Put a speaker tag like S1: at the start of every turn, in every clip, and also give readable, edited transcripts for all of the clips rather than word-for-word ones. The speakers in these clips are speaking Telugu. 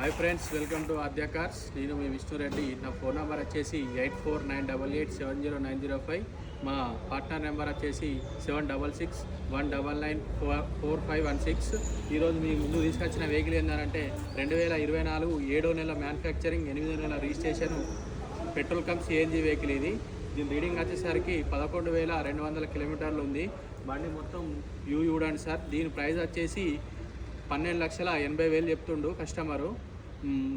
S1: Hi friends, welcome to Aadya cars. నేను మీ విష్ణురెడ్డి. నా ఫోన్ నెంబర్ వచ్చేసి 849888709005. మా పార్ట్నర్ నెంబర్ వచ్చేసి 7661994516. ఈరోజు మీ ముందు తీసుకొచ్చిన వెహికల్ ఏంటంటే 2024 7వ నెల మ్యానుఫ్యాక్చరింగ్, 8వ నెల registration petrol come CNG vehicle ఇది. దీని రీడింగ్ వచ్చేసరికి 11,200 కిలోమీటర్లు ఉంది. బండి మొత్తం వ్యూ చూడండి సార్. దీని ప్రైస్ వచ్చేసి 12,80,000 చెప్తుండు కస్టమరు.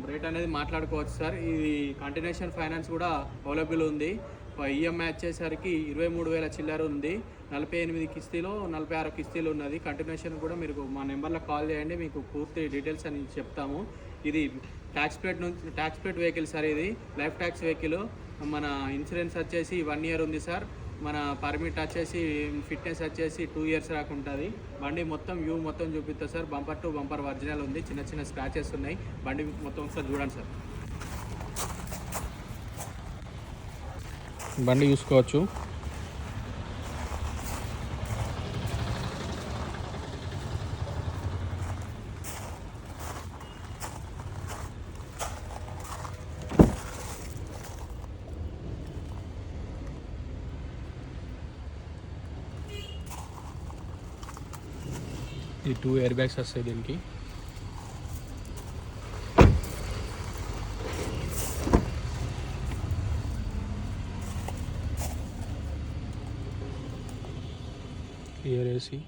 S1: రేట్ అనేది మాట్లాడుకోవచ్చు సార్. ఇది కంటిన్యూషన్ ఫైనాన్స్ కూడా అవైలబుల్ ఉంది. ఈఎంఐ వచ్చేసరికి 23,000 చిల్లర ఉంది. 48 కిస్తీలో 46 కిస్తీలు ఉన్నది. కంటిన్యూషన్ కూడా మీరు మా నెంబర్లో కాల్ చేయండి, మీకు పూర్తి డీటెయిల్స్ అని చెప్తాము. ఇది ట్యాక్స్ ప్లేట్ వెహికల్ సార్. ఇది లైఫ్ ట్యాక్స్ వెహికల్. మన ఇన్సూరెన్స్ వచ్చేసి 1 year ఉంది సార్. మన పర్మిట్ వచ్చేసి ఫిట్నెస్ వచ్చేసి 2 years దాకా ఉంటుంది. బండి మొత్తం వ్యూ మొత్తం చూపిస్తా sir. Bumper to bumper original ఉంది. చిన్న చిన్న స్క్రాచెస్ ఉన్నాయి. బండి మొత్తం ఒకసారి చూడండి సార్. బండి చూసుకోవచ్చు. ఈ 2 air bags వస్తాయి దీనికి. Clear AC.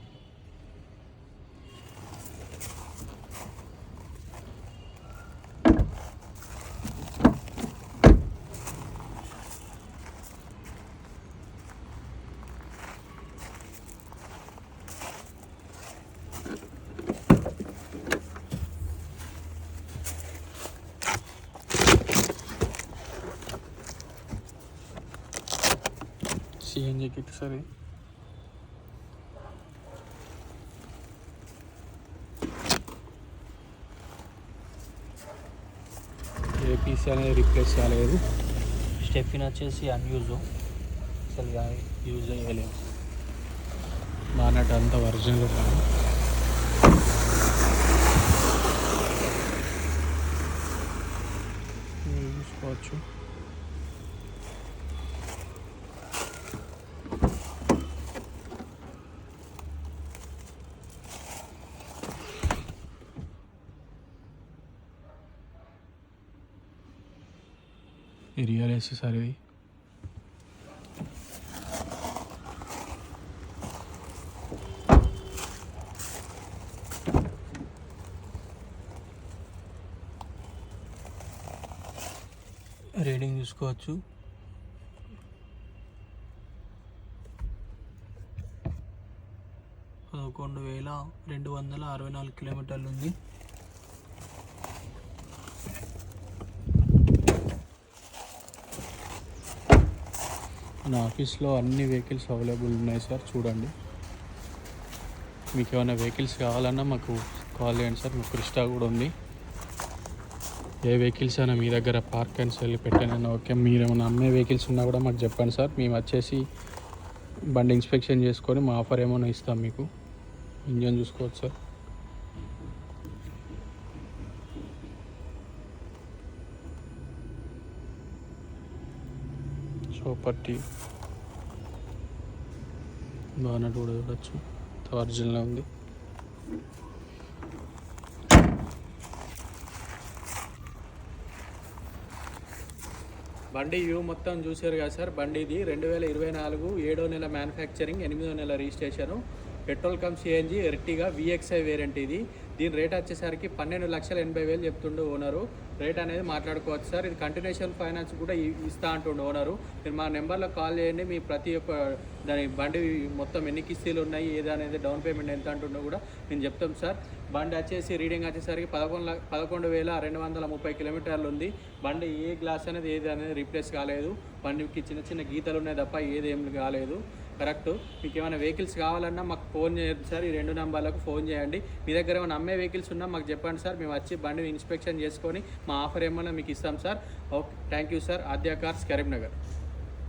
S1: సిఎన్జి కిట్ సరే. ఏపీసీ అనేది రీప్లేస్ కాలేదు. స్టెఫిన్ వచ్చేసి అన్యూజ్, అసలు యూజ్ చేయలేదు. బానట్ అంతా ఒరిజినల్ కాదు. చూసుకోవచ్చు. రియల్ ఏసీ సార్ ఇది. రీడింగ్ చూసుకోవచ్చు. $11,264 కిలోమీటర్లు ఉంది. మన ఆఫీస్లో అన్ని వెహికల్స్ అవైలబుల్ ఉన్నాయి సార్. చూడండి, మీకు ఏమైనా వెహికల్స్ కావాలన్నా మాకు కాల్ చేయండి సార్. మాకు క్రిస్టా కూడా ఉంది. ఏ వెహికల్స్ అయినా మీ దగ్గర పార్క్ అండ్ సెల్ పెట్టానన్నా ఓకే. మీరు ఏమైనా అమ్మే వెహికల్స్ ఉన్నా కూడా మాకు చెప్పండి సార్. మేము వచ్చేసి బండి ఇన్స్పెక్షన్ చేసుకొని మా ఆఫర్ ఏమైనా ఇస్తాం మీకు. ఇంజన్ చూసుకోవచ్చు సార్. Super tea. బానట్ కూడా చూడవచ్చు, ఒరిజినల్ ఉంది. బండి వ్యూ మొత్తం చూసారు కదా సార్. బండి ఇది 2024 7వ నెల మ్యానుఫ్యాక్చరింగ్, 8వ నెల registration. Petrol come CNG Ertiga VXI variant ఇది. దీని రేట్ వచ్చేసరికి 12,80,000 చెప్తుండే ఓనరు. రేట్ అనేది మాట్లాడుకోవచ్చు సార్. ఇది కంటిన్యూషన్ ఫైనాన్స్ కూడా ఇస్తా అంటుండే ఓనరు. మీరు మా నెంబర్లో కాల్ చేయండి. మీ ప్రతి ఒక్క దాని బండి మొత్తం ఎన్ని కిస్తీలు ఉన్నాయి, ఏది అనేది డౌన్ పేమెంట్ ఎంత అంటుండో కూడా మేము చెప్తాం సార్. బండి వచ్చేసి రీడింగ్ వచ్చేసరికి 11,230 కిలోమీటర్లు ఉంది. బండి ఏ గ్లాస్ అనేది ఏది అనేది రీప్లేస్ కాలేదు. బండికి చిన్న చిన్న గీతలు ఉన్నాయి తప్ప ఏదేం కాలేదు. కరెక్ట్. మీకు ఏమైనా వెహికల్స్ కావాలన్నా మాకు ఫోన్ చేయండి సార్. ఈ 2 నెంబర్లకు ఫోన్ చేయండి. మీ దగ్గర ఏమైనా అమ్మే వెహికల్స్ ఉన్నా మాకు చెప్పండి సార్. మేము వచ్చి బండి ఇన్స్పెక్షన్ చేసుకొని మా ఆఫర్ ఏమన్నా మీకు ఇస్తాం sir. Okay, thank you sir. Aadya cars, Karimnagar.